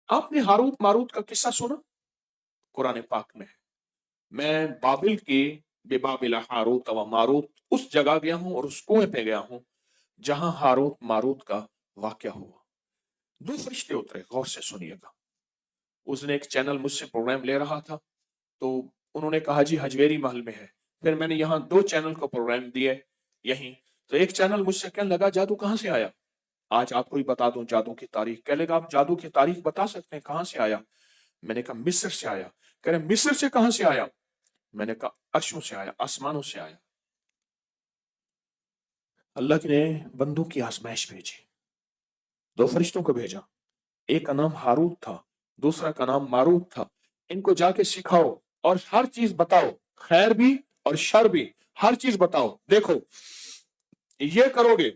आपने Harut Marut का किस्सा सुना? कुरान पाक में है। मैं बाबिल के बेबाबिल हारूत व मारूत उस जगह गया हूं और उस कुएं पे गया हूं जहां हारूत मारूत का वाकया हुआ। दो फरिश्ते उतरे, गौर से सुनिएगा। उसने एक चैनल मुझसे प्रोग्राम ले रहा था, तो उन्होंने कहा जी हजवेरी महल में है। फिर मैंने यहाँ दो चैनल को प्रोग्राम दिए यहीं। तो एक चैनल मुझसे कहने लगा जादू कहाँ से आया? आज आपको ही बता दूं जादू की तारीख। कह लेगा आप जादू की तारीख बता सकते हैं, कहां से आया? मैंने कहा मिस्र से आया। कह रहे मिस्र से कहां से आया? मैंने कहा अर्शों से आया, आसमानों से आया। अल्लाह ने बंदों की आजमाइश भेजी, दो फरिश्तों को भेजा। एक का नाम हारूत था, दूसरा का नाम मारूत था। इनको जाके सिखाओ और हर चीज बताओ, खैर भी और शर भी, हर चीज बताओ। देखो ये करोगे,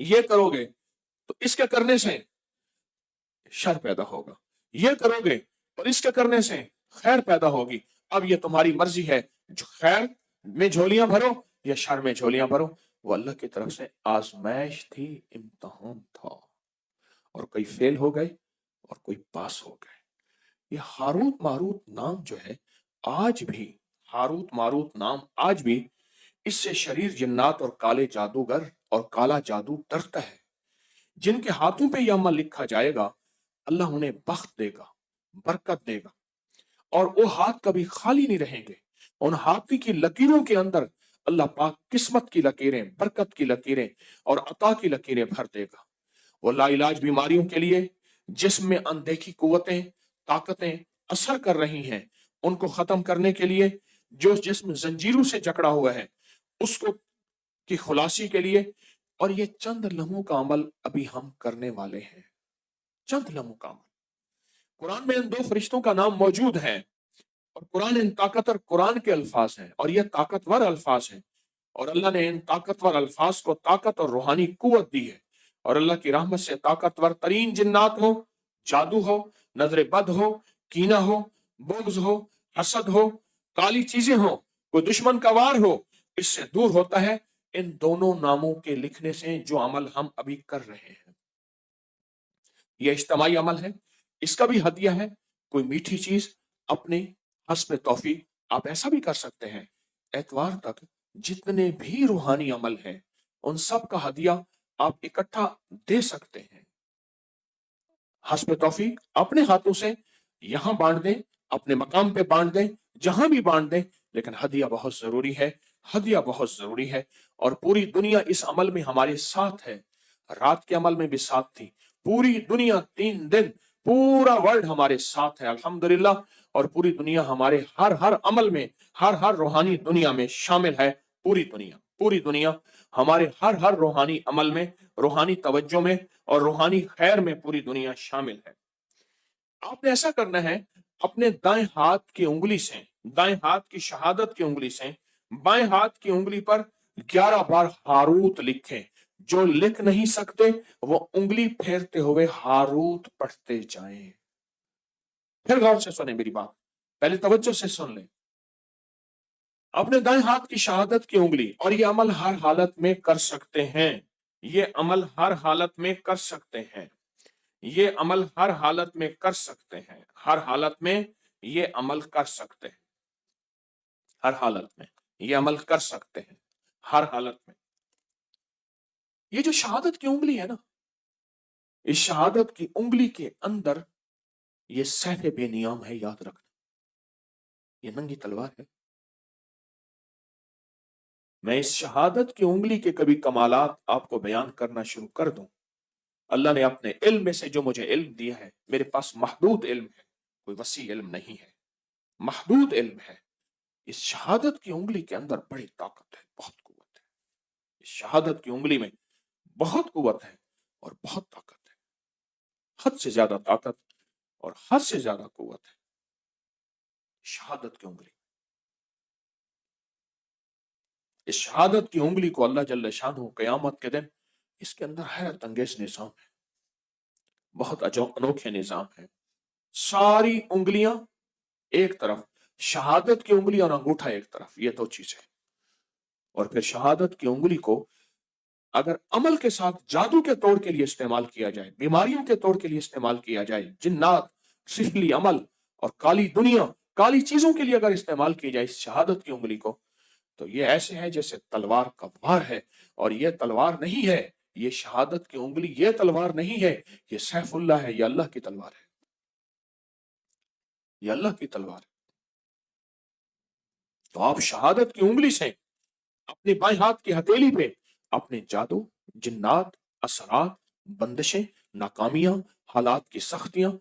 ये करोगे तो इसके करने से शर पैदा होगा, ये करोगे और इसके करने से खैर पैदा होगी। अब ये तुम्हारी मर्जी है, जो खैर में झोलियां भरो या शर में झोलियां भरो। वो अल्लाह की तरफ से आजमाइश थी, इम्तहान था। और कोई फेल हो गए और कोई पास हो गए। ये हारूत मारूत नाम जो है, आज भी हारूत मारूत नाम आज भी, इससे शरीर जिन्नात और काले जादूगर और काला जादू डरता है। जिनके हाथों पे यह अमल लिखा जाएगा, अल्लाह उन्हें बख्त देगा, बरकत देगा, और वो हाथ कभी खाली नहीं रहेंगे। उन हाथों की लकीरों के अंदर अल्लाह पाक किस्मत की लकीरें, बरकत की लकीरें और अता की लकीरें भर देगा। वो लाइलाज बीमारियों के लिए जिस्म में अनदेखी कुव्वतें, ताकतें असर कर रही हैं, उनको खत्म करने के लिए जो जिस्म जंजीरों से जकड़ा हुआ है उसको की खुलासी के लिए। और ये चंद लम्हों का अमल अभी हम करने वाले हैं, चंद लम्हों का अमल। कुरान में इन दो फरिश्तों का नाम मौजूद है, और कुरान इन ताकतवर कुरान के अल्फाज हैं, और ये ताकतवर अल्फाज हैं। और अल्लाह ने इन ताकतवर अल्फाज को ताकत और रूहानी कुव्वत दी है। और अल्लाह की रहमत से ताकतवर तरीन जिन्नात हो, जादू हो, नजर बद हो, कीना हो, बुग़्ज़ हो, हसद हो, काली चीजें हो, कोई दुश्मन का वार हो, इससे दूर होता है इन दोनों नामों के लिखने से, जो अमल हम अभी कर रहे हैं। यह इज्तिमाई अमल है, इसका भी हदिया है। कोई मीठी चीज अपने हस्ब तौफीक आप ऐसा भी कर सकते हैं, एतवार तक जितने भी रूहानी अमल हैं उन सब का हदिया आप इकट्ठा दे सकते हैं। हस्ब तौफीक अपने हाथों से यहां बांट दें, अपने मकाम पे बांट दें, जहां भी बांट दें, लेकिन हदिया बहुत जरूरी है, हदिया बहुत जरूरी है। और पूरी दुनिया इस अमल में हमारे साथ है। रात के अमल में भी साथ थी, पूरी दुनिया 3 दिन, पूरा वर्ल्ड हमारे साथ है अल्हम्दुलिल्लाह। और पूरी दुनिया हमारे हर हर अमल में, हर हर रूहानी दुनिया में शामिल है। पूरी दुनिया, पूरी दुनिया हमारे हर हर रूहानी अमल में, रूहानी तवज्जो में और रूहानी खैर में पूरी दुनिया शामिल है। आपने ऐसा करना है, अपने दाएं हाथ की उंगली से, दाएं हाथ की शहादत की उंगली से बाएं हाथ की उंगली पर 11 बार हारूत लिखें। जो लिख नहीं सकते वो उंगली फेरते हुए हारूत पढ़ते जाएं। फिर गौर से सुने मेरी बात, पहले तवज्जो से सुन लें। अपने दाएं हाथ की शहादत की उंगली, और ये अमल हर हालत में कर सकते हैं, ये अमल हर हालत में कर सकते हैं, ये अमल हर हालत में कर सकते हैं, हर हालत में ये अमल कर सकते हैं, हर हालत में ये अमल कर सकते हैं, हर हालत में। ये जो शहादत की उंगली है ना, इस शहादत की उंगली के अंदर ये सैफ बेनियाम है, याद रखना। ये नंगी तलवार है। मैं इस शहादत की उंगली के कभी कमालात आपको बयान करना शुरू कर दूं, अल्लाह ने अपने इल्म में से जो मुझे इल्म दिया है, मेरे पास महदूद इल्म है, कोई वसी इल्म नहीं है, महदूद इल्म है। इस शहादत की उंगली के अंदर बड़ी ताकत है, बहुत कुव्वत है। इस शहादत की उंगली में बहुत कुव्वत है और बहुत ताकत है, हद से ज्यादा ताकत और हद से ज्यादा कुव्वत है शहादत की उंगली। इस शहादत की उंगली को अल्लाह जल्ल शानहू कयामत के दिन, इसके अंदर हैरत अंगेज निजाम है, बहुत अनोखे निजाम है। सारी उंगलियां एक तरफ, शहादत की उंगली और अंगूठा एक तरफ, ये दो चीजें। और फिर शहादत की उंगली को अगर अमल के साथ जादू के तौर के लिए इस्तेमाल किया जाए, बीमारियों के तौर के लिए इस्तेमाल किया जाए, जिन्नात, सिफली अमल और काली दुनिया, काली चीजों के लिए अगर इस्तेमाल की जाए इस शहादत की उंगली को, तो ये ऐसे है जैसे तलवार का वार है। और ये तलवार नहीं है, ये शहादत की उंगली, ये तलवार नहीं है, ये सैफुल्लाह है, ये अल्लाह की तलवार है, ये अल्लाह की तलवार है। तो आप शहादत की उंगली से अपने बाएं हाथ की हथेली पे अपने जादू, जिन्नात, असरात, बंदिशें, नाकामियां, हालात की सख्तियां,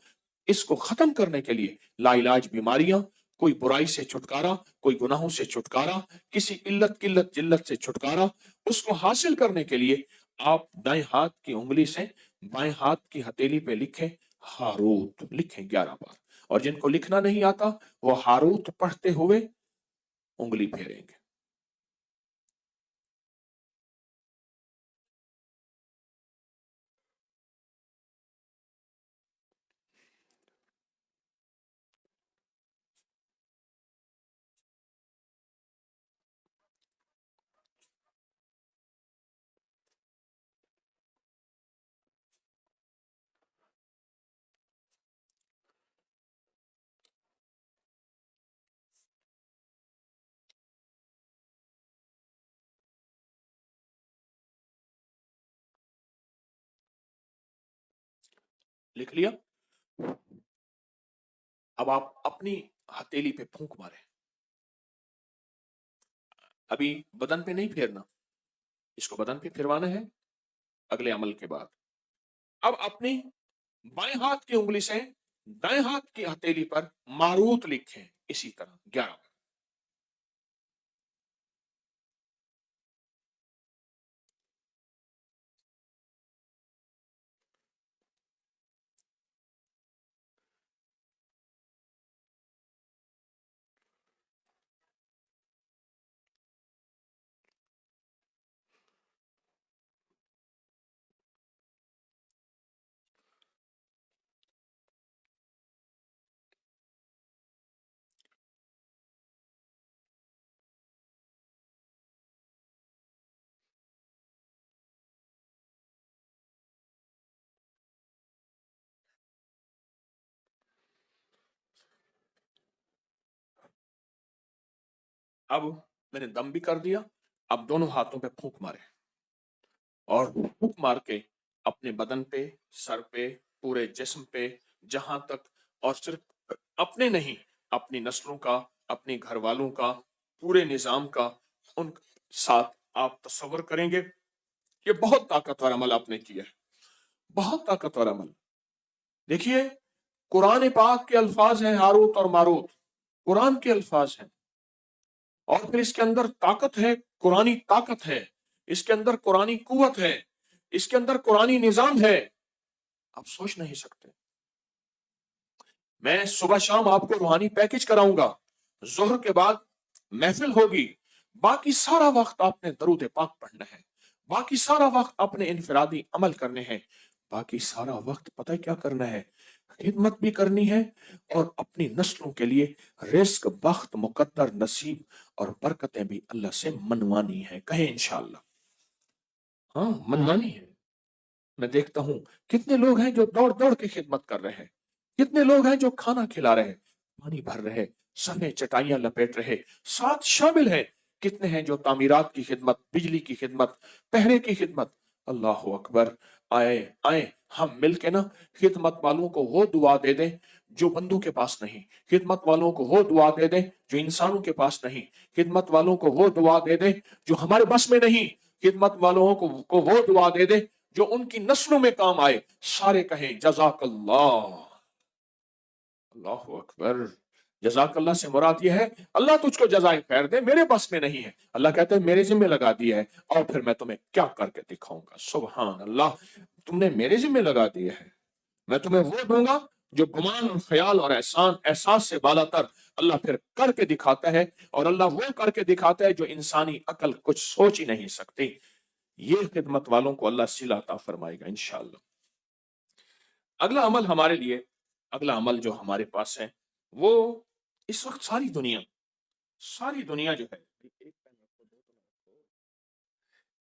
इसको खत्म करने के लिए लाइलाज बीमारियां, कोई बुराई से छुटकारा, कोई गुनाहों से छुटकारा, किसी इल्लत किल्लत जिल्लत से छुटकारा, उसको हासिल करने के लिए आप दाएं हाथ की उंगली से बाएं हाथ की हथेली पे लिखें हारूत, लिखें 11 बार। और जिनको लिखना नहीं आता वो हारूत पढ़ते हुए उंगली फेरेंगे। लिख लिया? अब आप अपनी हथेली पे फूंक मारे। अभी बदन पे नहीं फेरना, इसको बदन पे फिरवाना है अगले अमल के बाद। अब अपनी बाएं हाथ की उंगली से दाएं हाथ की हथेली पर मारूत लिखें इसी तरह 11 बार। अब मैंने दम भी कर दिया। अब दोनों हाथों पे फूंक मारे और फूंक मार के अपने बदन पे, सर पे, पूरे जिस्म पे, जहां तक, और सिर्फ अपने नहीं, अपनी नस्लों का, अपने घर वालों का, पूरे निजाम का, उन साथ आप तस्वर करेंगे। ये बहुत ताकतवर अमल आपने किया है, बहुत ताकतवर अमल। देखिए, कुरान पाक के अल्फाज हैं हारूत और मारूत, कुरान के अल्फाज हैं। और फिर इसके अंदर ताकत है, कुरानी ताकत है, इसके अंदर कुरानी कुवत है, इसके अंदर कुरानी निजाम है। आप सोच नहीं सकते। मैं सुबह शाम आपको रूहानी पैकेज कराऊंगा, जोहर के बाद महफिल होगी, बाकी सारा वक्त आपने दरूद पाक पढ़ना है, बाकी सारा वक्त आपने इनफरादी अमल करने हैं, बाकी सारा वक्त पता है क्या करना है, खिदमत भी करनी है और अपनी नस्लों के लिए रिस्क, बख्त, मुकद्दर, नसीब और बरकतें भी अल्लाह से मनवानी है। कहे इंशाअल्लाह। हाँ, मनवानी है। मैं देखता हूं कितने लोग हैं जो दौड़ दौड़ के खिदमत कर रहे हैं, कितने लोग हैं जो खाना खिला रहे, पानी भर रहे, सफेद चटाइयां लपेट रहे, साथ शामिल हैं। कितने हैं जो तामीरात की खिदमत, बिजली की खिदमत, पहरे की खिदमत। अल्लाह अकबर। आए आए हम मिलके ना खिदमत वालों को वो दुआ दे दें जो बंदों के पास नहीं, खिदमत वालों को वो दुआ दे दें जो इंसानों के पास नहीं, खिदमत वालों को वो दुआ दे दें जो हमारे बस में नहीं, खिदमत वालों को वो दुआ दे दे जो उनकी नस्लों में काम आए। सारे कहें जजाकल्लाह। अल्लाह अकबर। जजाकल्लाह से मुराद यह है अल्लाह तुझको जजाए खैर दे, मेरे बस में नहीं है। अल्लाह कहते हैं मेरे जिम्मे लगा दिया है और फिर मैं तुम्हें क्या करके दिखाऊंगा। सुभान अल्लाह, तुमने मेरे जिम्मे लगा दिया है, मैं तुम्हें वो दूंगा जो गुमान और ख्याल और एहसान एहसास से बालातर। अल्लाह फिर करके दिखाता है, और अल्लाह वो करके दिखाता है जो इंसानी अकल कुछ सोच ही नहीं सकती। ये खिदमत वालों को अल्लाह सिला अता फरमाएगा इंशाअल्लाह। अगला अमल हमारे लिए, अगला अमल जो हमारे पास है वो, इस वक्त सारी दुनिया जो है,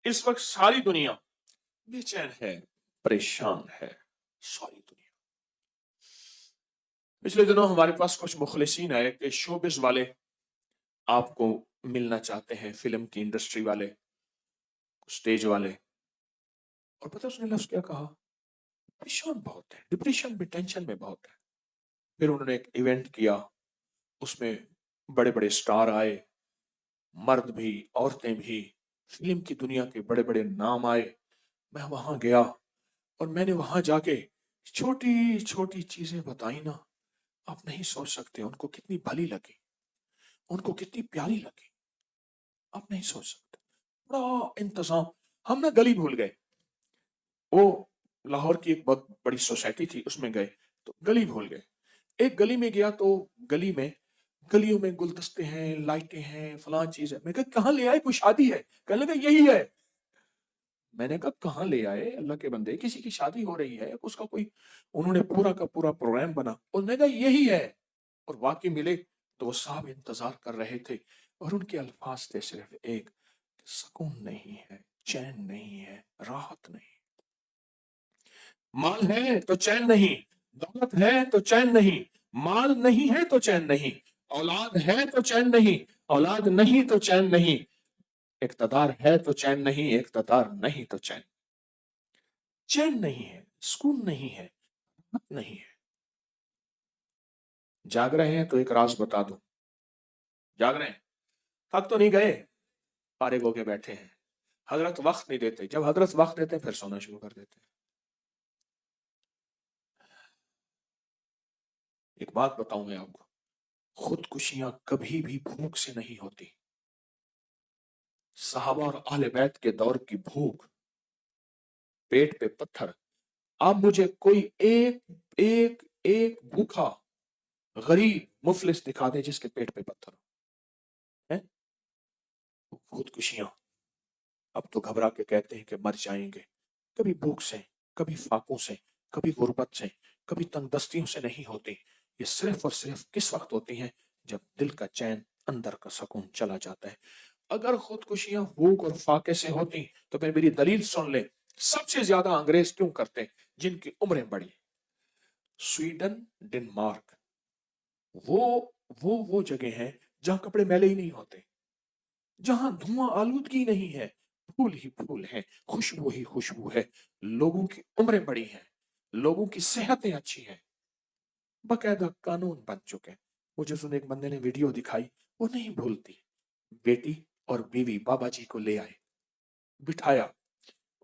इस वक्त सारी दुनिया बेचैन है, परेशान है, सारी दुनिया। पिछले दिनों हमारे पास कुछ मुखलिसीन आए कि शोबिस वाले आपको मिलना चाहते हैं, फिल्म की इंडस्ट्री वाले, स्टेज वाले। और पता है उसने लफ्ज क्या कहा? परेशान बहुत है, डिप्रेशन में, टेंशन में बहुत है। फिर उन्होंने एक इवेंट किया, उसमें बड़े बड़े स्टार आए, मर्द भी, औरतें भी, फिल्म की दुनिया के बड़े बड़े नाम आए। मैं वहां गया और मैंने वहां जाके छोटी छोटी चीजें बताई ना, आप नहीं सोच सकते उनको कितनी भली लगी, उनको कितनी प्यारी लगी, आप नहीं सोच सकते। बड़ा इंतजाम। हम ना गली भूल गए, वो लाहौर की एक बहुत बड़ी सोसाइटी थी, उसमें गए तो गली भूल गए। एक गली में गया तो गली में, गलियों में गुलदस्ते हैं, लाइटें हैं, फलां चीज है। मैं कहा कहाँ ले आए, कोई शादी है? कहने लगा यही है। मैंने कहा कहाँ ले आए अल्लाह के बंदे, किसी की शादी हो रही है, उसका कोई, उन्होंने पूरा का पूरा प्रोग्राम बना। उन्होंने कहा यही है। और वाकई मिले तो वो साहब इंतजार कर रहे थे और उनके अल्फाज थे सिर्फ एक, सुकून नहीं है, चैन नहीं है, राहत नहीं। माल है तो चैन नहीं, दौलत है तो चैन नहीं, माल नहीं है तो चैन नहीं, औलाद है तो चैन नहीं, औलाद नहीं तो चैन नहीं, इक्तदार है तो चैन नहीं, इक्तदार नहीं तो चैन। चैन नहीं है, सुकून नहीं है, राहत नहीं है। जाग रहे हैं तो एक राज बता दूं, जाग रहे हैं, थक तो नहीं गए, फारिग होके बैठे हैं। हजरत वक्त नहीं देते, जब हजरत वक्त देते हैं फिर सोना शुरू कर देते हैं। एक बात बताऊं मैं आपको, खुदकुशियां कभी भी भूख से नहीं होती। सहाबा और अहले बैत के दौर की भूख, पेट पे पत्थर। आप मुझे कोई एक एक एक भूखा गरीब मुफलिस दिखा दे जिसके पेट पे पत्थर हो, है? खुदकुशियां। अब तो घबरा के कहते हैं कि मर जाएंगे। कभी भूख से, कभी फाकों से, कभी गुर्बत से, कभी तंगदस्तियों से नहीं होती। ये सिर्फ और सिर्फ किस वक्त होती हैं? जब दिल का चैन, अंदर का सुकून चला जाता है। अगर खुदकुशियां भूख और फाके से होती तो फिर मेरी दलील सुन ले। सबसे ज्यादा अंग्रेज क्यों करते? जिनकी उम्रें बड़ी। स्वीडन, डेनमार्क, वो वो जगह है जहां कपड़े मैले ही नहीं होते, जहां धुआं आलूदगी नहीं है, फूल ही फूल है, खुशबू ही खुशबू है, लोगों की उम्रें बड़ी हैं, लोगों की सेहतें अच्छी हैं, बकायदा कानून बन चुके हैं। मुझे सुन एक बंदे ने वीडियो दिखाई, वो नहीं भूलती। बेटी और बीवी बाबा जी को ले आए, बिठाया,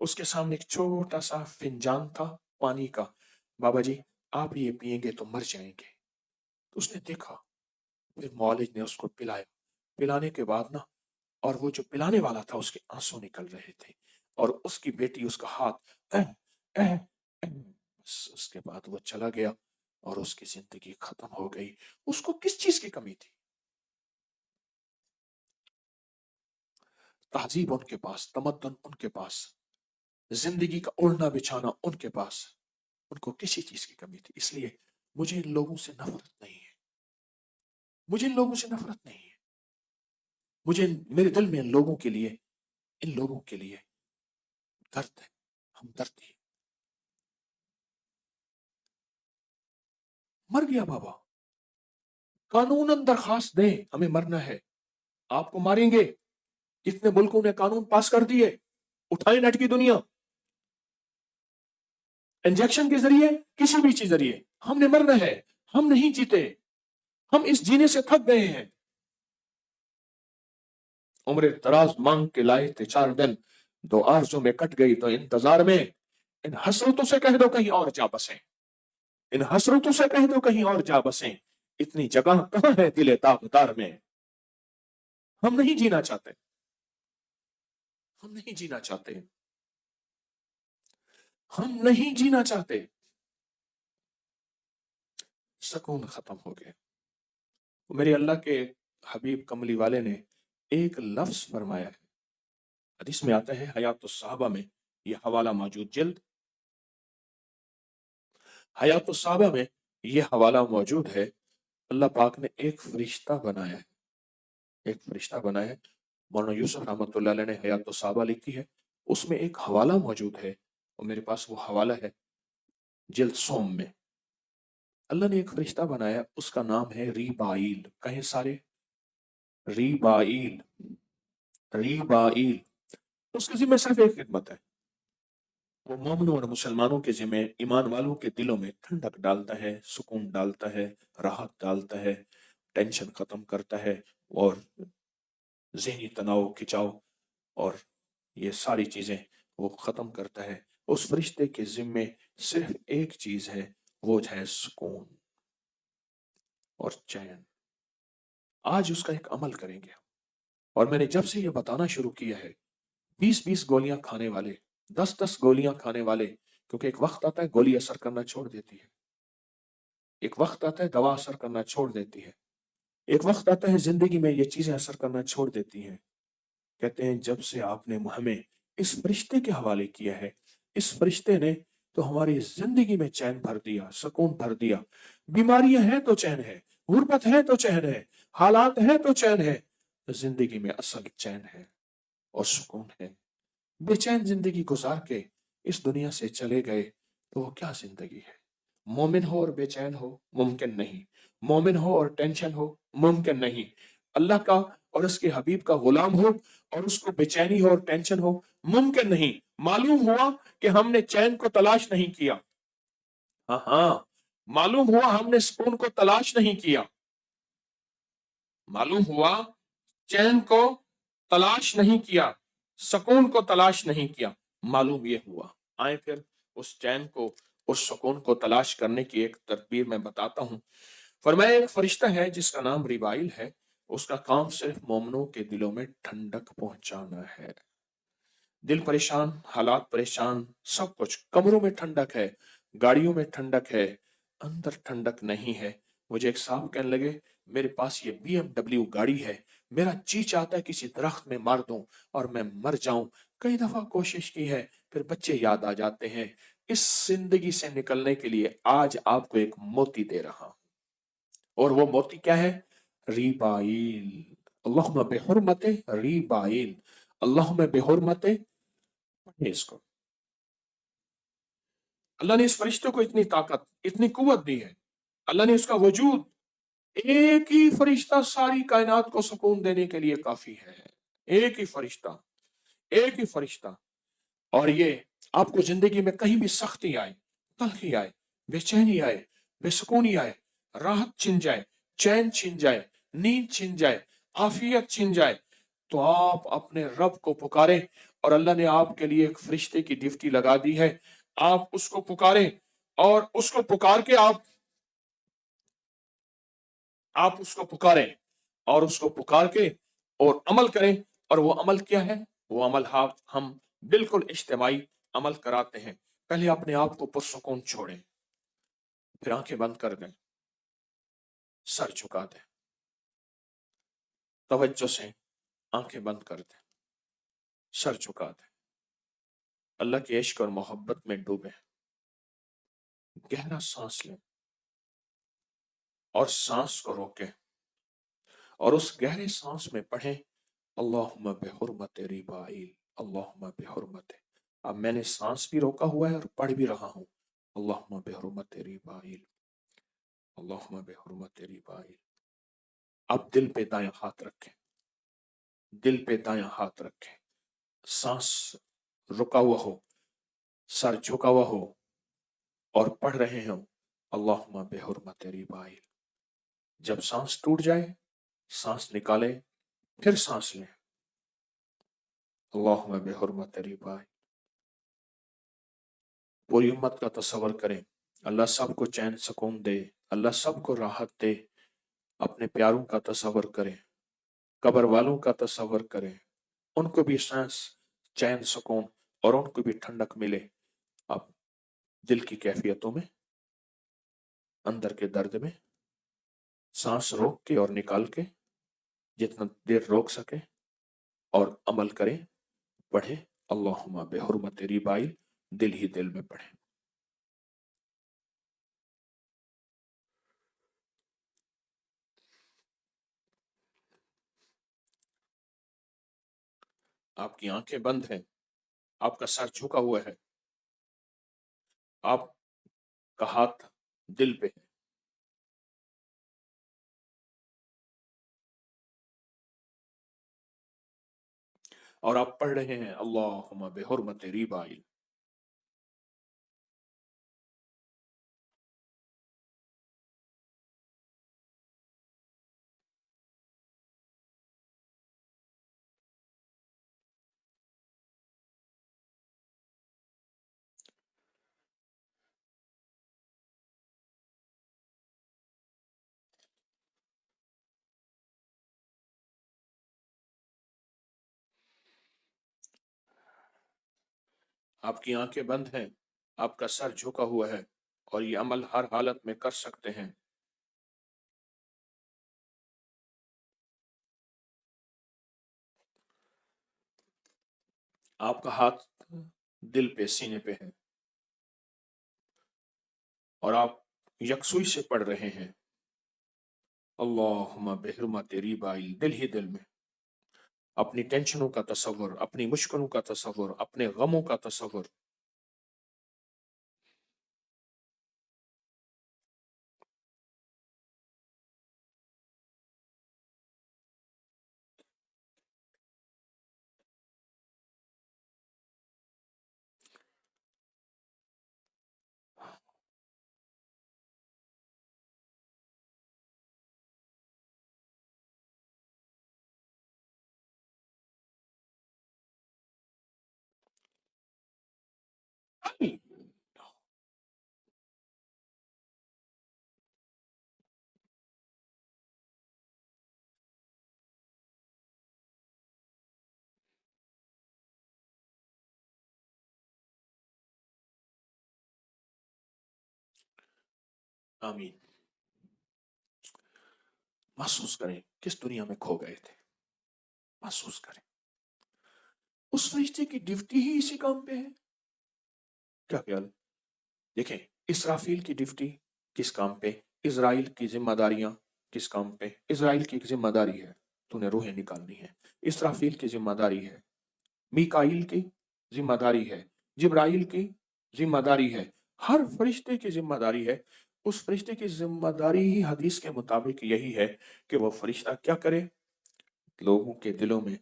उसके सामने एक छोटा सा फिंजान था पानी का। बाबा जी आप ये पिएंगे तो मर जाएंगे। तो उसने देखा, फिर मौलिज ने उसको पिलाया। पिलाने के बाद ना, और वो जो पिलाने वाला था उसके आंसू निकल रहे थे, और उसकी बेटी उसका हाथ बस उसके बाद वो चला गया और उसकी जिंदगी खत्म हो गई। उसको किस चीज की कमी थी? तहजीब उनके पास, तमद्दुन उनके पास, जिंदगी का ओढ़ना बिछाना उनके पास, उनको किसी चीज की कमी थी। इसलिए मुझे इन लोगों से नफरत नहीं है, मुझे इन लोगों से नफरत नहीं है। मुझे मेरे दिल में इन लोगों के लिए दर्द है, हमदर्दी है। मर गया बाबा, कानूनन दरखास्त दें हमें मरना है, आपको मारेंगे। कितने मुल्कों ने कानून पास कर दिए, उठाए नेट की दुनिया, इंजेक्शन के जरिए, किसी भी चीज जरिए, हमने मरना है। हम नहीं जीते, हम इस जीने से थक गए हैं। उम्र दराज मांग के लाए थे 4 दिन, 2 आरज़ू में कट गई तो इंतजार में। इन हसरतों से कह दो कहीं और जा बसें, इन हसरतों से कह दो कहीं और जा बसें, इतनी जगह कहां है दिले ताबदार में। हम नहीं जीना चाहते, हम नहीं जीना चाहते, हम नहीं जीना चाहते। सुकून खत्म हो गया। मेरे अल्लाह के हबीब कमली वाले ने एक लफ्ज फरमाया है, हदीस में आता है, हयात सहाबा में यह हवाला मौजूद, जिल्द हयात सहाबा में यह हवाला मौजूद है। अल्लाह पाक ने एक फरिश्ता बनाया है, एक फरिश्ता बनाया है। मौलाना यूसुफ रहमतुल्लाह अलैह ने हयात सहाबा लिखी है, اس میں ایک حوالہ موجود ہے، اور میرے پاس وہ حوالہ ہے جلد سوم میں۔ اللہ نے ایک فرشتہ بنایا، اس کا نام ہے ریبائیل، کہیں سارے ریبائیل، ریبائیل۔ اس کے ذمہ صرف ایک خدمت ہے، وہ مومنوں اور مسلمانوں کے ذمہ، ایمان والوں کے دلوں میں ٹھنڈک ڈالتا ہے، سکون ڈالتا ہے، راحت ڈالتا ہے، ٹینشن ختم کرتا ہے، اور ذہنی تناؤ، کھچاؤ اور یہ ساری چیزیں وہ ختم کرتا ہے۔ اس فرشتے کے ذمے صرف ایک چیز ہے، وہ ہے سکون اور چین۔ آج اس کا ایک عمل کریں گے، اور میں نے جب سے یہ بتانا شروع کیا ہے، 20 گولیاں کھانے والے، 10 گولیاں کھانے والے، کیونکہ ایک وقت آتا ہے گولی اثر کرنا چھوڑ دیتی ہے، ایک وقت آتا ہے دوا اثر کرنا چھوڑ دیتی ہے، ایک وقت آتا ہے زندگی میں یہ چیزیں اثر کرنا چھوڑ دیتی ہیں۔ کہتے ہیں جب سے آپ نے ہمیں اس فرشتے کے حوالے کیا ہے، اس فرشتے نے تو ہماری زندگی میں چین بھر دیا، سکون بھر دیا۔ بیماریاں ہیں تو چین ہے، غربت ہے تو چین ہے، حالات ہیں تو چین ہے، زندگی میں اصل چین ہے اور سکون ہے۔ بے چین زندگی گزار کے اس دنیا سے چلے گئے تو وہ کیا زندگی ہے؟ مومن ہو اور بے چین ہو ممکن نہیں، مومن ہو اور ٹینشن ہو ممکن نہیں، اللہ کا اور اس کے حبیب کا غلام ہو اور اس کو بے چینی ہو اور ٹینشن ہو ممکن نہیں۔ معلوم ہوا کہ ہم نے چین کو تلاش نہیں کیا، ہاں ہاں، معلوم ہوا ہم نے سکون کو تلاش نہیں کیا، معلوم ہوا چین کو تلاش نہیں کیا، سکون کو تلاش نہیں کیا، معلوم یہ ہوا۔ آئیں پھر اس چین کو، اس سکون کو تلاش کرنے کی ایک تدبیر میں بتاتا ہوں۔ فرمایا ایک فرشتہ ہے جس کا نام ریبائل ہے، اس کا کام صرف مومنوں کے دلوں میں ٹھنڈک پہنچانا ہے۔ دل پریشان، حالات پریشان، سب کچھ، کمروں میں ٹھنڈک ہے، گاڑیوں میں ٹھنڈک ہے، اندر ٹھنڈک نہیں ہے۔ مجھے ایک صاحب کہنے لگے میرے پاس یہ BMW گاڑی ہے، میرا جی چاہتا ہے کسی درخت میں مار دوں اور میں مر جاؤں۔ کئی دفعہ کوشش کی ہے، پھر بچے یاد آ جاتے ہیں۔ اس زندگی سے نکلنے کے لیے آج آپ کو ایک موتی دے رہا ہوں، اور وہ موتی کیا ہے؟ ریبائل۔ اللہم بحرمت ریبائل، اللہم بحرمت، اس کو اللہ نے اس فرشتے کو اتنی طاقت، اتنی قوت دی ہے، اللہ نے اس کا وجود، ایک ہی فرشتہ ساری کائنات کو سکون دینے کے لیے کافی ہے، ایک ہی فرشتہ، ایک ہی فرشتہ۔ اور یہ آپ کو زندگی میں کہیں بھی سختی آئے، تلخی آئے، بے چینی آئے، بے سکونی آئے، راحت چھن جائے، چین چھن جائے، نیند چھن جائے، عافیت چھن جائے، تو آپ اپنے رب کو پکاریں، اور اللہ نے آپ کے لیے ایک فرشتے کی ڈیوٹی لگا دی ہے، آپ اس کو پکاریں، اور اس کو پکار کے آپ اس کو پکاریں، اور اس کو پکار کے اور عمل کریں۔ اور وہ عمل کیا ہے؟ وہ عمل ہم بالکل اجتماعی عمل کراتے ہیں۔ پہلے اپنے آپ کو پرسکون چھوڑیں، پھر آنکھیں بند کر دیں، سر جھکا دیں، توجہ سے آنکھیں بند کر دیں، سر جھکا دیں، اللہ کے عشق اور محبت میں ڈوبیں، گہرا سانس لیں اور سانس کو روکیں، اور اس گہرے سانس میں پڑھیں اللہم بحرمت ریبائل، اللہم بحرمت۔ اب میں نے سانس بھی روکا ہوا ہے اور پڑھ بھی رہا ہوں، اللہم بحرمت ریبائل، اللہم بحرمت ریبائل۔ اب دل پہ دائیں ہاتھ رکھیں، دل پہ دائیں ہاتھ رکھیں، سانس رکا ہوا ہو، سر جھکا ہوا ہو، اور پڑھ رہے ہوں اللہم بحرمت ریبائل۔ جب سانس ٹوٹ جائے، سانس نکالیں، پھر سانس لیں، اللہم بحرمت ریبائل۔ پوری امت کا تصور کریں، اللہ سب کو چین سکون دے، اللہ سب کو راحت دے۔ اپنے پیاروں کا تصور کریں، قبر والوں کا تصور کریں، ان کو بھی سانس، چین، سکون، اور ان کو بھی ٹھنڈک ملے۔ اب دل کی کیفیتوں میں، اندر کے درد میں، سانس روک کے اور نکال کے جتنا دیر روک سکے، اور عمل کریں، پڑھیں اللہم بحرمت ریبائل، دل ہی دل میں پڑھیں۔ آپ کی آنکھیں بند ہیں، آپ کا سر جھکا ہوا ہے، آپ کا ہاتھ دل پہ ہے، اور آپ پڑھ رہے ہیں اللہم بحرمت ریبائل. آپ کی آنکھیں بند ہیں، آپ کا سر جھکا ہوا ہے، اور یہ عمل ہر حالت میں کر سکتے ہیں. آپ کا ہاتھ دل پہ، سینے پہ ہے، اور آپ یکسوئی سے پڑھ رہے ہیں اللہم بحرمت ریبائل، دل ہی دل میں اپنی ٹینشنوں کا تصور، اپنی مشکلوں کا تصور، اپنے غموں کا تصور. آمین. محسوس کریں کس دنیا میں کھو گئے تھے، محسوس کریں اس فرشتے کی ڈیوٹی ہی اسی کام پہ ہے. کیا خیال ہے؟ دیکھیں، اسرافیل کی ڈیوٹی کس کام پہ، اسرائیل کی ذمہ داریاں کس کام پہ. اسرائیل کی ایک ذمہ داری ہے، تو نے روحیں نکالنی ہے. اسرافیل کی ذمہ داری ہے، میکائیل کی ذمہ داری ہے، جبرائیل کی ذمہ داری ہے، ہر فرشتے کی ذمہ داری ہے. اس فرشتے کی ذمہ داری ہی حدیث کے مطابق یہی ہے کہ وہ فرشتہ کیا کرے، لوگوں کے دلوں میں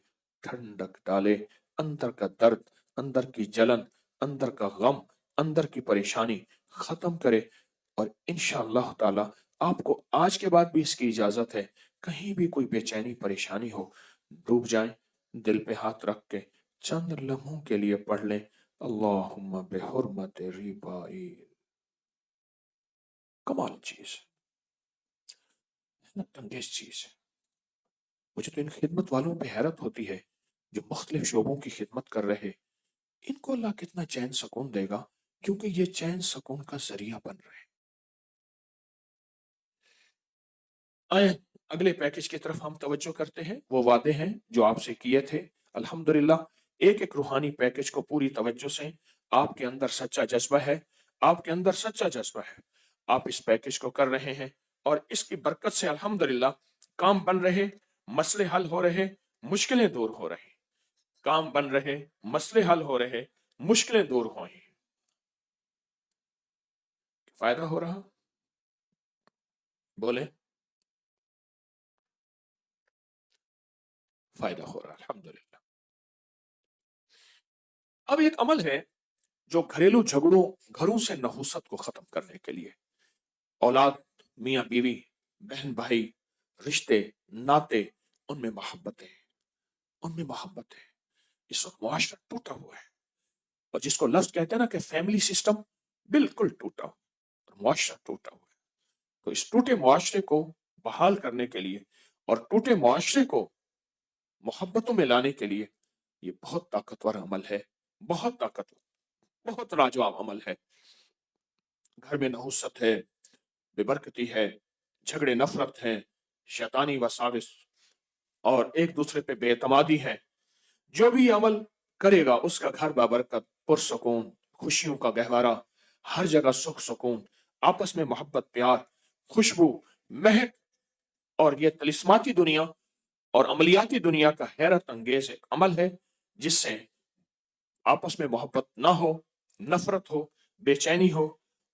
ٹھنڈک ڈالے، اندر کا درد، اندر کی جلن، اندر کا غم، اندر کی پریشانی ختم کرے. اور انشاءاللہ تعالی آپ کو آج کے بعد بھی اس کی اجازت ہے، کہیں بھی کوئی بے چینی پریشانی ہو، ڈوب جائیں، دل پہ ہاتھ رکھ کے چند لمحوں کے لیے پڑھ لیں اللہم بحرمت ریبائی. کمال چیز، حیرت انگیز چیز ہے. مجھے تو ان خدمت والوں پہ حیرت ہوتی ہے جو مختلف شعبوں کی خدمت کر رہے، ان کو اللہ کتنا چین سکون دے گا، کیونکہ یہ چین سکون کا ذریعہ بن رہے. آئیں اگلے پیکج کی طرف ہم توجہ کرتے ہیں. وہ وعدے ہیں جو آپ سے کیے تھے. الحمدللہ ایک ایک روحانی پیکج کو پوری توجہ سے، آپ کے اندر سچا جذبہ ہے، آپ کے اندر سچا جذبہ ہے، آپ اس پیکج کو کر رہے ہیں، اور اس کی برکت سے الحمدللہ کام بن رہے، مسئلے حل ہو رہے، مشکلیں دور ہو رہے. کام بن رہے، مسئلے حل ہو رہے، مشکلیں دور ہو رہی. فائدہ ہو رہا؟ بولے. فائدہ ہو رہا الحمدللہ. اب ایک عمل ہے جو گھریلو جھگڑوں، گھروں سے نحوست کو ختم کرنے کے لیے، اولاد، میاں بیوی، بہن بھائی، رشتے، ناتے، ان میں محبت ہے، ان میں محبت ہے. اس وقت معاشرہ ٹوٹا ہوا ہے، اور جس کو لفظ کہتے ہیں نا کہ فیملی سسٹم بالکل ٹوٹا ہوا، اور معاشرہ ٹوٹا ہوا ہے. تو اس ٹوٹے معاشرے کو بحال کرنے کے لیے اور ٹوٹے معاشرے کو محبتوں میں لانے کے لیے یہ بہت طاقتور عمل ہے، بہت طاقتور، بہت لاجواب عمل ہے. گھر میں نحوست ہے، بے برکتی ہے، جھگڑے نفرت ہیں، شیطانی وساوس اور ایک دوسرے پہ بے اعتمادی ہے. جو بھی یہ عمل کرے گا اس کا گھر بابرکت، پرسکون، خوشیوں کا گہوارہ، ہر جگہ سکھ سکون، آپس میں محبت، پیار، خوشبو، مہک. اور یہ طلسماتی دنیا اور عملیاتی دنیا کا حیرت انگیز ایک عمل ہے جس سے आपस में मोहब्बत ना हो, नफरत हो, बेचैनी हो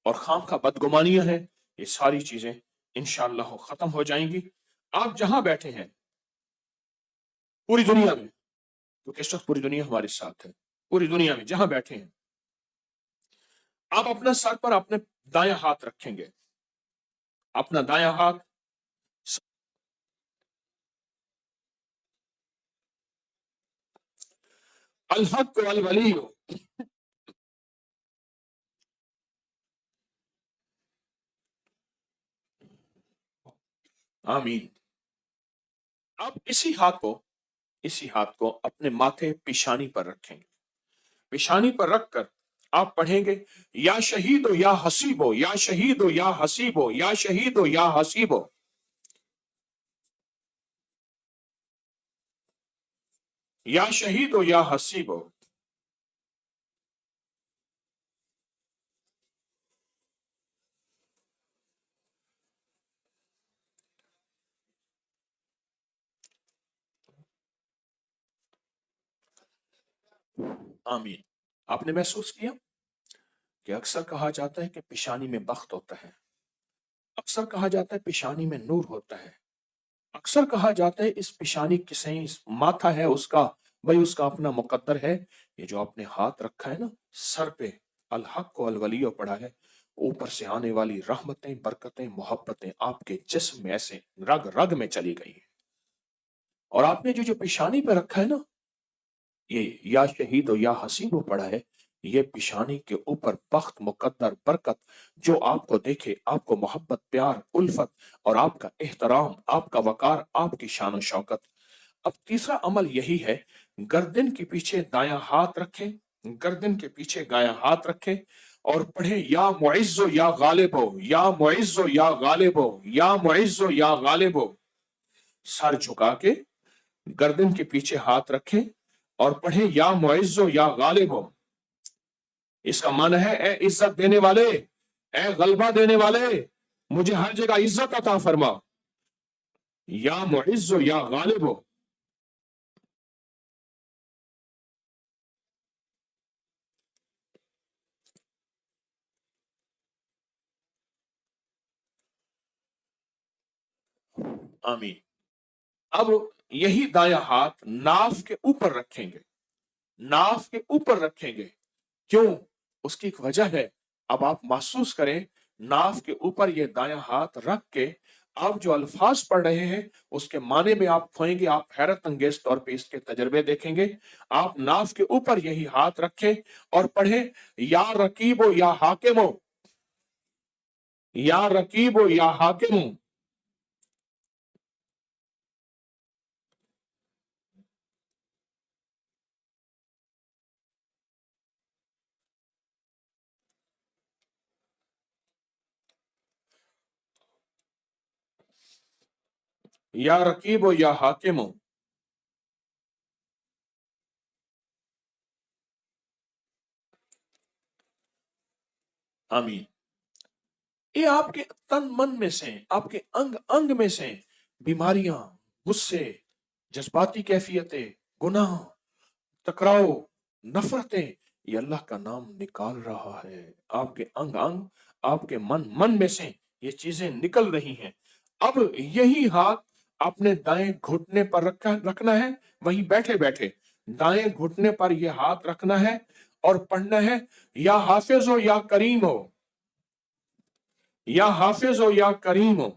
और खामखा बदगुमानियां हैं, ये सारी चीजें इंशाअल्लाह खत्म हो जाएंगी। आप जहां बैठे हैं पूरी दुनिया में, क्योंकि इस वक्त पूरी दुनिया हमारे साथ है, पूरी दुनिया में जहां बैठे हैं आप अपना सर पर अपने दाया हाथ रखेंगे, अपना दाया हाथ अल हक वल वली। आमीन। अब इसी हाथ को अपने माथे पिशानी पर रखेंगे, पिशानी पर रखकर आप पढ़ेंगे, या शहीदो या हसीबो, या शहीदो या हसीबो, या शहीदो या हसीबो, या शहीदो या हसीबो। आमीन। आपने महसूस किया कि अक्सर कहा जाता है कि पेशानी में बख्त होता है, अक्सर कहा जाता है पेशानी में नूर होता है, अक्सर कहा जाता है इस पेशानी किसे इस माथा है उसका, भाई उसका अपना मुकद्दर है। ये जो आपने हाथ रखा है ना सर पे, अल हक को अल वलियो पढ़ा है, ऊपर से आने वाली रहमतें, बरकतें, मोहब्बतें आपके जिस्म में ऐसे रग रग में चली गई है। और आपने जो जो पेशानी पे रखा है ना, ये या शहीद या हसीन पड़ा है, ये पेशानी के ऊपर बख्त, मुकद्दर, बरकत, जो आपको देखे, आपको मोहब्बत, प्यार, उल्फत और आपका एहतराम, आपका वकार, आपकी शान शौकत। अब तीसरा अमल यही है, गर्दन के पीछे दायां हाथ रखें, गर्दन के पीछे दायां हाथ रखें और पढ़े, या मुइज़्ज़ो या गालिबो, या मुइज़्ज़ो या गालिबो, या मुइज़्ज़ो या गालिबो। सर झुका के गर्दन के पीछे हाथ रखें और पढ़े, या मुइज़्ज़ो या गालिबो। इसका मन है, ए इज्जत देने वाले, ए गलबा देने वाले, मुझे हर जगह इज्जत अता फरमा, या मुइज़्ज़ो या गालिबो। आमीन। अब यही दाया हाथ नाफ के ऊपर रखेंगे, नाफ के ऊपर रखेंगे। क्यों? उसकी एक वजह है। अब आप महसूस करें, नाफ के ऊपर ये दाया हाथ रख के आप जो अल्फाज पढ़ रहे हैं उसके माने में आप खोएंगे, आप हैरत अंगेज तौर पे इसके तजर्बे देखेंगे। आप नाफ के ऊपर यही हाथ रखें और पढ़े, या रकीबो या हाकिमो, या रकीबो या हाकिमो। या रकीबो या हाकिमो। आमीन। ये आपके तन मन में से, आपके अंग अंग में से बीमारियां, गुस्से, जज्बाती कैफियतें, गुनाह, टकराव, नफरतें, ये अल्लाह का नाम निकाल रहा है। आपके अंग अंग, आपके मन मन में से ये चीजें निकल रही हैं। अब यही हाथ अपने दाएं घुटने पर रखना है, वहीं बैठे बैठे दाएं घुटने पर यह हाथ रखना है और पढ़ना है, या हाफिज हो या करीम हो, या हाफिज हो या करीम हो।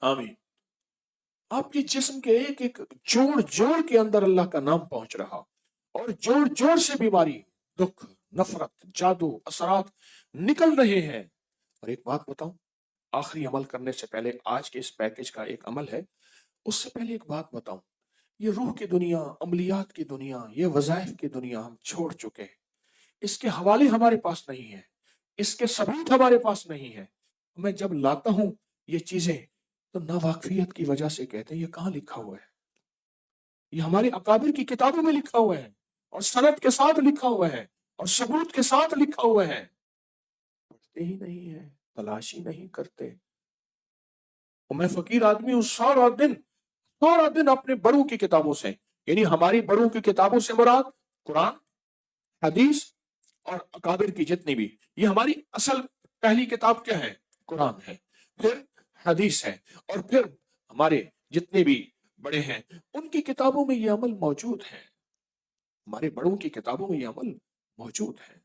आमीन। आपके जिस्म के एक एक जोड़ जोड़ के अंदर अल्लाह का नाम पहुंच रहा, और जोड़ जोड़ से बीमारी, दुख, नफरत, जादू, असरात निकल रहे हैं। और एक बात बताऊं, आखिरी अमल करने से पहले, आज के इस पैकेज का एक अमल है, उससे पहले एक बात बताऊं, ये रूह की दुनिया, अमलियात की दुनिया, ये वज़ाइफ की दुनिया हम छोड़ चुके हैं। इसके हवाले हमारे पास नहीं है, इसके सबूत हमारे पास नहीं है। मैं जब लाता हूं ये चीजें, तो नावाकफियत की वजह से कहते हैं ये कहाँ लिखा हुआ है। ये हमारे अकाबिर की किताबों में लिखा हुआ है और सनद के साथ लिखा हुआ है और सबूत के साथ लिखा हुआ है। पढ़ते ही नहीं है, तलाशी नहीं करते। और मैं फकीर आदमी हूं, सारा दिन अपने बड़ों की किताबों से, यानी हमारी बड़ों की किताबों से मुराद कुरान, हदीस और अकाबिर की जितनी भी, ये हमारी असल पहली किताब क्या है? कुरान है, फिर हदीस है, और फिर हमारे जितने भी बड़े हैं उनकी किताबों में ये अमल मौजूद है। हमारे बड़ों की किताबों में ये अमल मौजूद है।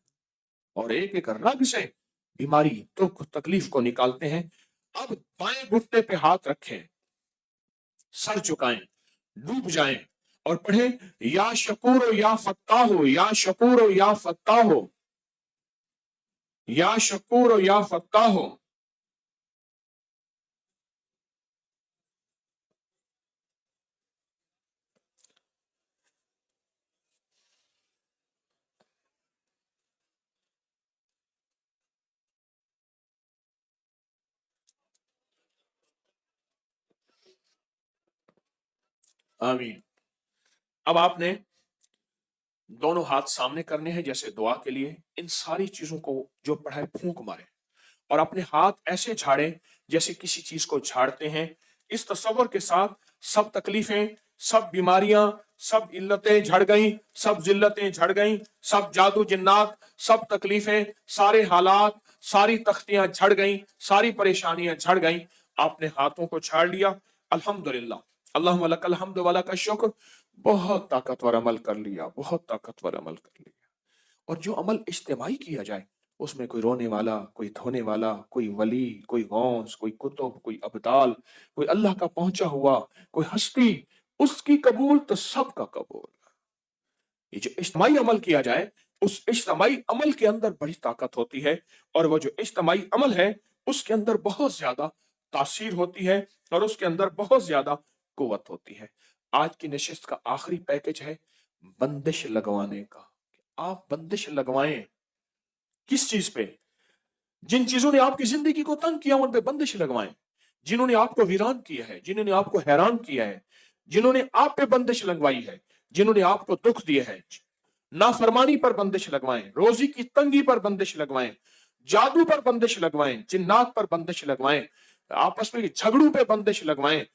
और एक एक रग से बीमारी, दुख, तकलीफ को निकालते हैं। अब बाएं घुटने पे हाथ रखें, सर झुकाएं, डूब जाएं और पढ़ें, या शकूर या फत्ता हो, या शकूर या फत्ता हो, या शकूर या फत्ता हो। आमीन। अब आपने दोनों हाथ सामने करने हैं जैसे दुआ के लिए। इन सारी चीजों को जो पढ़ा है फूंक मारे और अपने हाथ ऐसे झाड़े जैसे किसी चीज को झाड़ते हैं। इस तस्वर के साथ सब तकलीफें, सब बीमारियां, सब इल्लतें झड़ गई, सब जिल्लतें झड़ गई, सब जादू जिन्नात, सब तकलीफें, सारे हालात, सारी तख्तियां झड़ गई, सारी परेशानियां झड़ गई। आपने हाथों को झाड़ लिया। अल्हम्दुलिल्लाह, अल्लाहुम्मा लकल हम्द व लका शुक्र। बहुत ताकतवर अमल कर लिया, बहुत ताकतवर अमल कर लिया। और जो अमल इज्तिमाई किया जाए, उसमें कोई रोने वाला, कोई धोने वाला, कोई वली, कोई गौस, कोई कुतुब, कोई अब्दाल, कोई अल्लाह का पहुंचा हुआ, कोई हस्ती, उसकी कबूल तो सबका कबूल। ये जो इज्तिमाई अमल किया जाए, उस इज्तिमाई अमल के अंदर बड़ी ताकत होती है। और वो जो इज्तिमाई अमल है उसके अंदर बहुत ज्यादा तासीर होती है और उसके अंदर बहुत ज्यादा कुव्वत होती है। आज की नशिस्त का आखिरी पैकेज है बंदिश लगवाने का। आप बंदिश लगवाएं किस चीज पे? जिन चीजों ने आपकी जिंदगी को तंग किया उन पे बंदिश लगवाएं। जिन्होंने आपको वीरान किया है, जिन्होंने आपको हैरान किया है, जिन्होंने आप पे बंदिश लगवाई है, जिन्होंने आपको दुख दिए है, नाफरमानी पर बंदिश लगवाएं, रोजी की तंगी पर बंदिश लगवाएं, जादू पर बंदिश लगवाएं, जिन्नात पर बंदिश लगवाएं, आपस में झगड़ों पे बंदिश लगवाएं,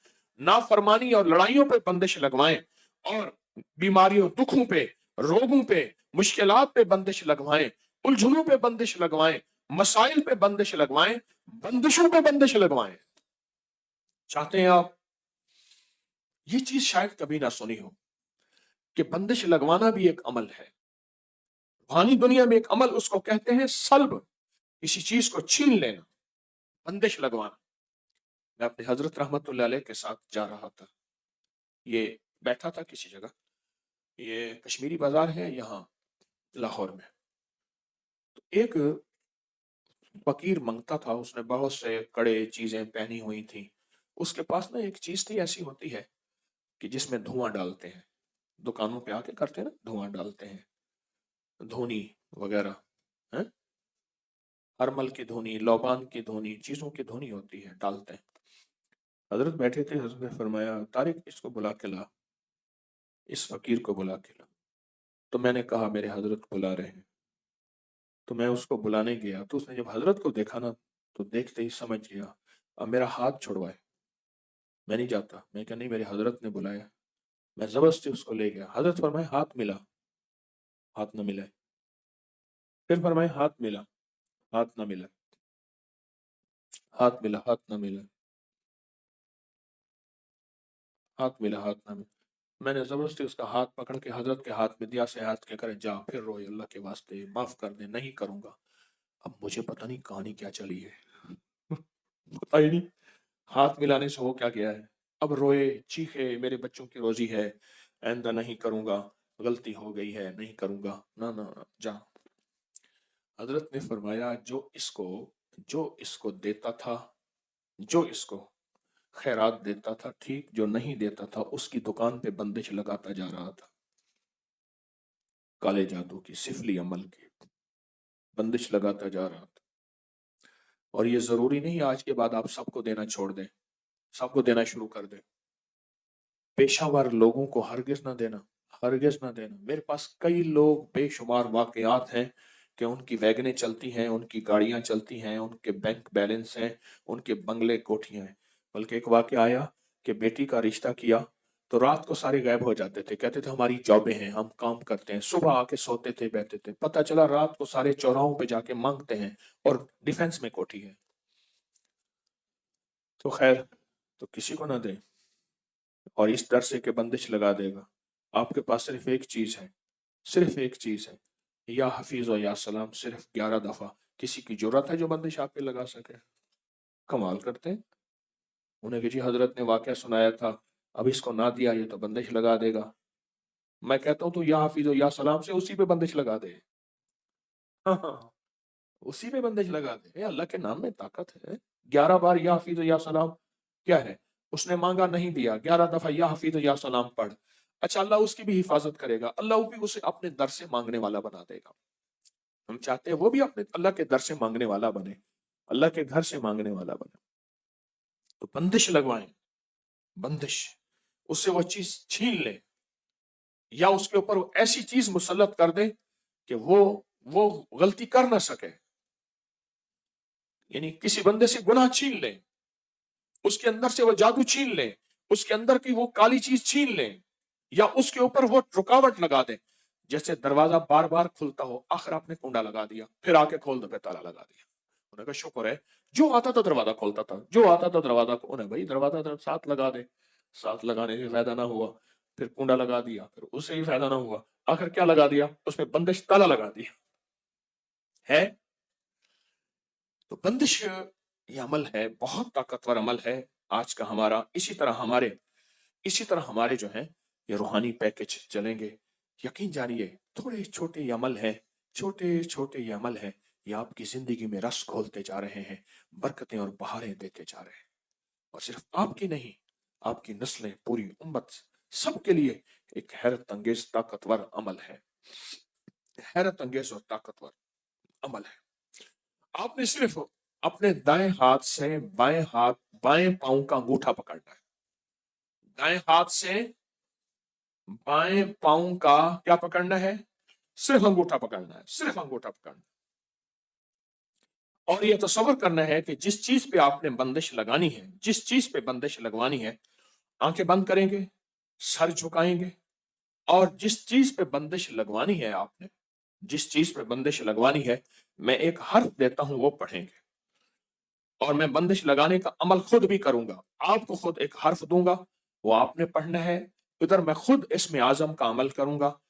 नाफरमानी और लड़ाइयों पे बंदिश लगवाएं, और बीमारियों, दुखों पे, रोगों पे, मुश्किलात पे बंदिश लगवाएं, उलझनों पे बंदिश लगवाएं, मसाइल पे बंदिश लगवाएं, बंदिशों पे बंदिश लगवाएं। चाहते हैं आप? ये चीज शायद कभी ना सुनी हो कि बंदिश लगवाना भी एक अमल है। रूहानी दुनिया में एक अमल उसको कहते हैं सल्ब, किसी चीज को छीन लेना, बंदिश लगवाना। मैं अपने हजरत रहमतुल्लाह अलैह के साथ जा रहा था, ये बैठा था किसी जगह, ये कश्मीरी बाजार है यहाँ लाहौर में। तो एक फकीर मंगता था, उसने बहुत से कड़े चीजें पहनी हुई थी। उसके पास ना एक चीज थी, ऐसी होती है कि जिसमें धुआं डालते हैं, दुकानों पे आके करते हैं ना, धुआं डालते हैं, धोनी वगैरह है, हरमल की धोनी, लौबान की धोनी, चीजों की धोनी होती है, डालते हैं। हजरत बैठे थे, हजरत ने फरमाया तारिक इसको बुला के ला, इस फकीर को बुला के ला। तो मैंने कहा मेरे हजरत बुला रहे हैं। तो मैं उसको बुलाने गया, तो उसने जब हजरत को देखा ना, तो देखते ही समझ गया। अब मेरा हाथ छुड़वाए, मैं नहीं जाता। मैं क्या, नहीं मेरे हजरत ने बुलाया। मैं जबरदस्ती उसको ले गया। हजरत फरमाए हाथ मिला, हाथ न मिला। फिर फरमाए हाथ मिला, हाथ न मिला, हाथ मिला, हाथ न मिला, हाथ मिला, हाथ न मिला। मैंने जबरदस्ती उसका हाथ पकड़ के हजरत के हाथ में दिया, से हाथ के करे जा, फिर रोए अल्लाह के वास्ते माफ कर दे, नहीं करूंगा। अब मुझे पता नहीं कहानी क्या चली है, पता ही नहीं हाथ मिलाने से हो क्या गया है। अब रोए, चीखे, मेरे बच्चों की रोजी है, आइंदा नहीं करूंगा, गलती हो गई है, नहीं करूंगा, ना ना ना, जा। हजरत ने फरमाया जो इसको देता था, जो इसको खैरात देता था ठीक, जो नहीं देता था उसकी दुकान पे बंदिश लगाता जा रहा था। काले जादू की, सिफली अमल की बंदिश लगाता जा रहा था। और ये जरूरी नहीं आज के बाद आप सबको देना छोड़ दें, सबको देना शुरू कर दें। पेशावर लोगों को हरगिज ना देना, हरगिज ना देना। मेरे पास कई लोग, बेशुमार वाकयात हैं कि उनकी वैगनें चलती हैं, उनकी गाड़ियां चलती हैं, उनके बैंक बैलेंस हैं, उनके बंगले कोठियां हैं। बल्कि एक वाकया आया कि बेटी का रिश्ता किया तो रात को सारे गायब हो जाते थे, कहते थे हमारी जॉबें हैं, हम काम करते हैं। सुबह आके सोते थे, बैठते थे, पता चला रात को सारे चौराहों पे जाके मांगते हैं और डिफेंस में कोठी है। तो खैर, तो किसी को ना दे, और इस डर से कि बंदिश लगा देगा। आपके पास सिर्फ एक चीज है, सिर्फ एक चीज है, या हफीज और या सलाम, सिर्फ 11 दफा। किसी की जरूरत है जो बंदिश आप पे लगा सके? कमाल करते हैं। उन्हें कि जी हजरत ने वाकया सुनाया था, अब इसको ना दिया ये तो बंदिश लगा देगा। मैं कहता हूं तो या हफीज और या सलाम से उसी पे बंदिश लगा दे। हाँ हाँ हाँ, उसी पे बंदिश लगा दे। अल्लाह के नाम में ताकत है। 11 बार या हफीज या सलाम क्या है? उसने मांगा नहीं दिया, 11 दफा या हफीज या सलाम पढ़। अच्छा, अल्लाह उसकी भी हिफाजत करेगा, अल्लाह भी उसे अपने दर से मांगने वाला बना देगा। हम चाहते हैं वो भी अपने अल्लाह के दर से मांगने वाला बने, अल्लाह के घर से मांगने वाला बने। तो बंदिश लगवाएं, बंदिश, उससे वो चीज छीन ले, या उसके ऊपर वो ऐसी चीज मुसल्लत कर दे कि वो गलती कर ना सके। यानी किसी बंदे से गुनाह छीन ले, उसके अंदर से वो जादू छीन ले, उसके अंदर की वो काली चीज छीन ले, या उसके ऊपर वो रुकावट लगा दे। जैसे दरवाजा बार बार खुलता हो, आखिर आपने कुंडा लगा दिया, फिर आके खोल दो, फिर ताला लगा दिया। उन्हें कहा शुक्र है, जो आता था दरवाजा खोलता था, जो आता था दरवाजा को। उन्हें भाई दरवाजा साथ लगा दे, साथ लगाने से फायदा ना हुआ, फिर कुंडा लगा दिया, फिर उससे भी फायदा ना हुआ, आखिर क्या लगा दिया? उसमें बंदिश, ताला लगा दिया है। तो बंदिश ये अमल है, बहुत ताकतवर अमल है आज का हमारा। इसी तरह हमारे जो है ये रूहानी पैकेज चलेंगे। यकीन जानिए, थोड़े छोटे ये अमल है, छोटे छोटे ये अमल है, ये आपकी जिंदगी में रस घोलते जा रहे हैं, बरकतें और बहारें देते जा रहे हैं। और सिर्फ आपकी नहीं, आपकी नस्लें, पूरी उम्मत, सबके लिए एक हैरत अंगेज ताकतवर अमल है, हैरत अंगेज और ताकतवर अमल है। आपने सिर्फ अपने दाएं हाथ से बाएं पांव का अंगूठा पकड़ना है। दाएं हाथ से बाएं पांव का क्या पकड़ना है? सिर्फ अंगूठा पकड़ना है, सिर्फ अंगूठा पकड़ना है। और यह तस्वर करना है कि जिस चीज पे आपने बंदिश लगानी है, जिस चीज पे बंदिश लगवानी है, आंखें बंद करेंगे, सर झुकाएंगे, और जिस चीज पे बंदिश लगवानी है आपने, जिस चीज पे बंदिश लगवानी है, मैं एक हर्फ देता हूं, वो पढ़ेंगे, और मैं बंदिश लगाने का अमल खुद भी करूंगा। आपको खुद एक हर्फ दूंगा, वो आपने पढ़ना है। इधर मैं खुद इसमें आजम का अमल करूंगा।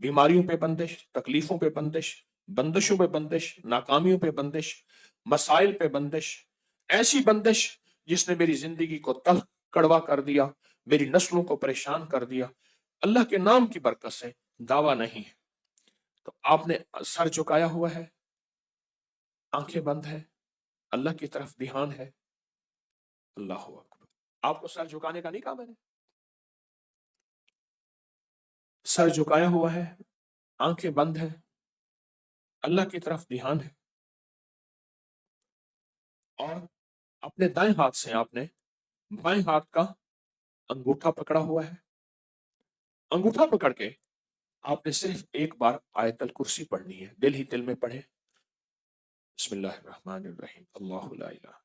बीमारियों पे बंदिश, तकलीफों पे बंदिश, बंदिशों पे बंदिश, नाकामियों पे बंदिश, मसाइल पे बंदिश, ऐसी बंदिश जिसने मेरी जिंदगी को तल्ख कड़वा कर दिया, मेरी नस्लों को परेशान कर दिया। अल्लाह के नाम की बरकत से दावा नहीं है। तो आपने सर झुकाया हुआ है, आंखें बंद है, अल्लाह की तरफ ध्यान है। अल्लाह अकबर। आपको सर झुकाने का नहीं कहा मैंने? सर झुकाया हुआ है, आंखें बंद है, अल्लाह की तरफ ध्यान है, और अपने दाएं हाथ से आपने बाएं हाथ का अंगूठा पकड़ा हुआ है। अंगूठा पकड़ के आपने सिर्फ एक बार आयतल कुर्सी पढ़नी है, दिल ही दिल में पढ़े, बिस्मिल्लाहिर्रहमानिर्रहीम, अल्लाहु ला इलाहा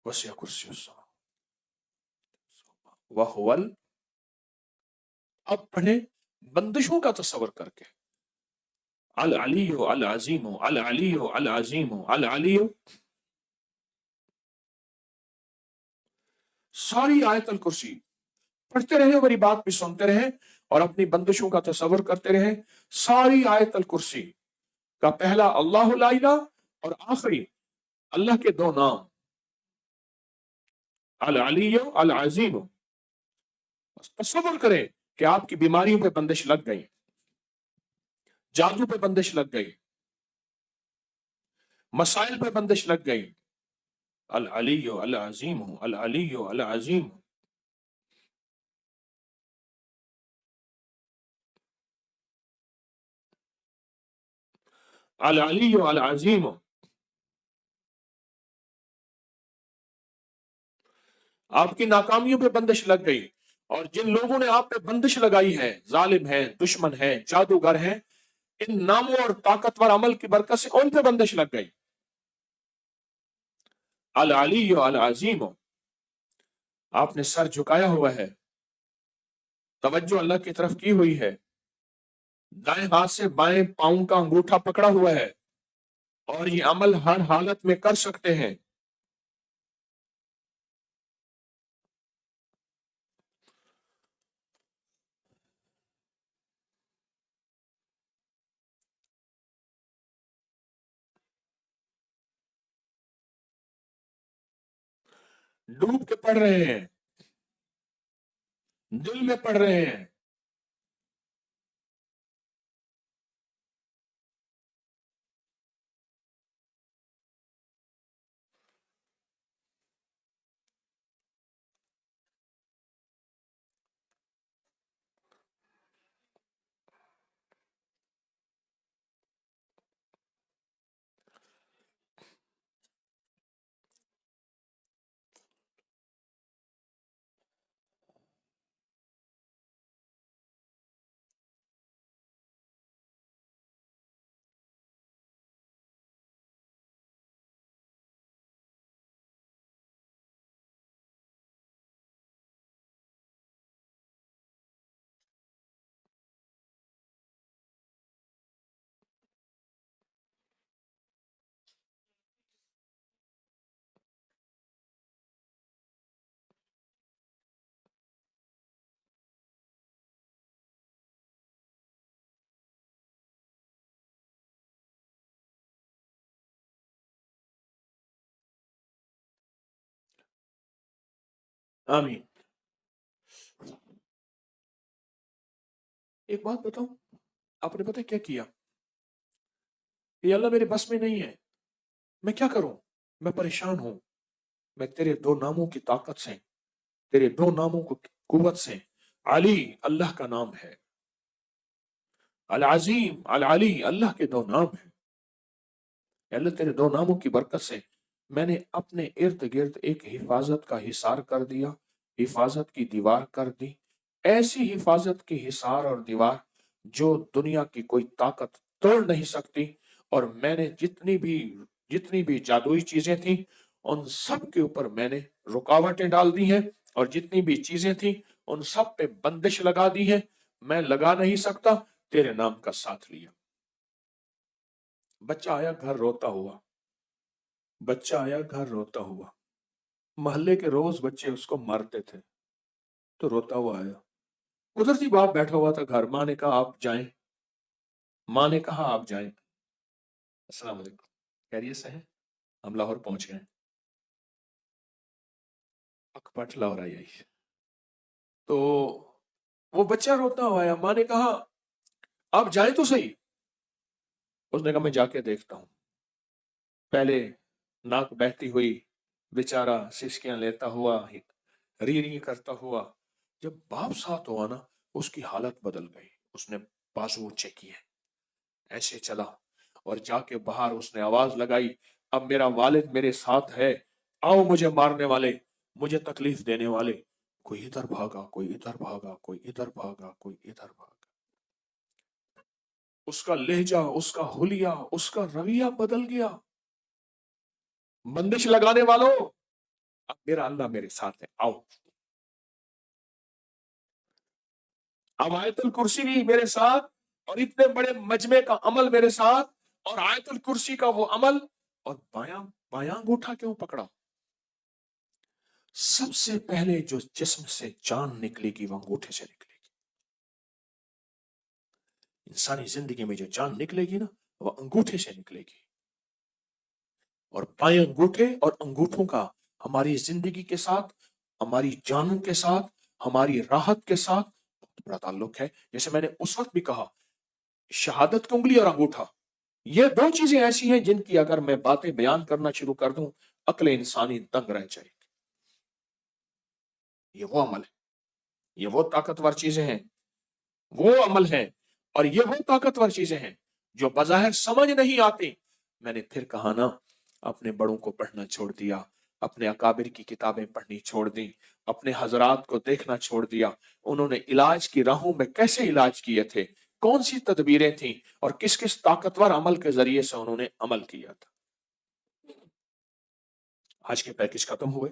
वसिअ कुर्सियुस व हुवल। अब पढ़े बंदिशों का तस्वर करके, अल अलियो अल अजीमो, अल अलियो अल अजीमो, अल अलियो। सारी आयतल कुर्सी पढ़ते रहे, मेरी बात भी सुनते रहे, और अपनी बंदिशों का तस्वर करते रहे। सारी आयतल कुर्सी का पहला अल्लाह ला इलाहा, और आखिरी अल्लाह के दो नाम, अल अलियो अल अजीम। तस्वर करें कि आपकी बीमारियों पे बंदिश लग गई, जादू पे बंदिश लग गई, मसाइल पे बंदिश लग गई। अल अलियो अल अजीम, अल अलियो अल अजीम। अल-अली अल-अजीम। आपकी नाकामियों पे बंदिश लग गई, और जिन लोगों ने आप पे बंदिश लगाई है, जालिम है, दुश्मन है, जादूगर है, इन नामों और ताकतवर अमल की बरकत से उन पे बंदिश लग गई। अल-अली अल-अजीम। आपने सर झुकाया हुआ है, तवज्जो अल्लाह की तरफ की हुई है, दाएं हाथ से बाएं पांव का अंगूठा पकड़ा हुआ है, और ये अमल हर हालत में कर सकते हैं। डूब के पढ़ रहे हैं, दिल में पढ़ रहे हैं। आमीन। एक बात बताऊं, आपने पता है क्या किया? ये अल्लाह मेरे बस में नहीं है, मैं क्या करूं? मैं परेशान हूं। मैं तेरे दो नामों की ताकत से, तेरे दो नामों को कुवत से, अली अल्लाह का नाम है, अल अजीम अल अली अल्लाह के दो नाम है। अल्लाह तेरे दो नामों की बरकत से मैंने अपने इर्द गिर्द एक हिफाजत का हिसार कर दिया, हिफाजत की दीवार कर दी। ऐसी हिफाजत की हिसार और दीवार जो दुनिया की कोई ताकत तोड़ नहीं सकती। और मैंने जितनी भी जादुई चीजें थी, उन सब के ऊपर मैंने रुकावटें डाल दी हैं, और जितनी भी चीजें थी उन सब पे बंदिश लगा दी है। मैं लगा नहीं सकता, तेरे नाम का साथ लिया। बच्चा आया घर रोता हुआ, बच्चा आया घर रोता हुआ। मोहल्ले के रोज बच्चे उसको मारते थे, तो रोता हुआ आया। कुदरती बाप बैठा हुआ था घर। माँ ने कहा आप जाएं, माँ ने कहा आप जाएं। अस्सलाम वालेकुम, खैरियत से हैं? हम लाहौर पहुंच गए। अकपट लाहौर आई। तो वो बच्चा रोता हुआ आया, माँ ने कहा आप जाएं तो सही। उसने कहा मैं जाके देखता हूँ। पहले नाक बहती हुई बेचारा सिसकियां लेता हुआ, री री करता हुआ। जब बाप साथ हुआ ना, उसकी हालत बदल गई। उसने बाजू ऊंचे किए, ऐसे चला, और जाके बाहर उसने आवाज लगाई, अब मेरा वालिद मेरे साथ है, आओ मुझे मारने वाले, मुझे तकलीफ देने वाले। कोई इधर भागा, कोई इधर भागा, कोई इधर भागा, कोई इधर भागा। उसका लहजा, उसका हुलिया, उसका रवैया बदल गया। बंदिश लगाने वालों, अब मेरा अल्लाह मेरे साथ है, आओ। अब आयतुल कुर्सी भी मेरे साथ, और इतने बड़े मजमे का अमल मेरे साथ, और आयतुल कुर्सी का वो अमल। और बायां बायां अंगूठा क्यों पकड़ा? सबसे पहले जो जिस्म से जान निकलेगी वो अंगूठे से निकलेगी। इंसानी जिंदगी में जो जान निकलेगी ना, वो अंगूठे से निकलेगी। और बाएं अंगूठे और अंगूठों का हमारी जिंदगी के साथ, हमारी जानों के साथ, हमारी राहत के साथ बहुत बड़ा ताल्लुक है। जैसे मैंने उस वक्त भी कहा, शहादत की उंगली और अंगूठा, ये दो चीजें ऐसी हैं जिनकी अगर मैं बातें बयान करना शुरू कर दूं, अक्ल इंसानी दंग रह जाएगी। ये वो अमल है, ये वो ताकतवर चीजें हैं, वो अमल है, और ये वो ताकतवर चीजें हैं جو बज़ाहिर समझ नहीं आती। मैंने फिर कहा ना, अपने बड़ों को पढ़ना छोड़ दिया, अपने अकाबिर की किताबें पढ़नी छोड़ दी, अपने हजरात को देखना छोड़ दिया। उन्होंने इलाज की राहों में कैसे इलाज किए थे, कौन सी तदबीरें थी और किस किस ताकतवर अमल के जरिए से उन्होंने अमल किया था। आज के पैकेज खत्म हुए।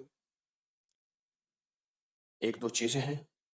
एक दो चीजें हैं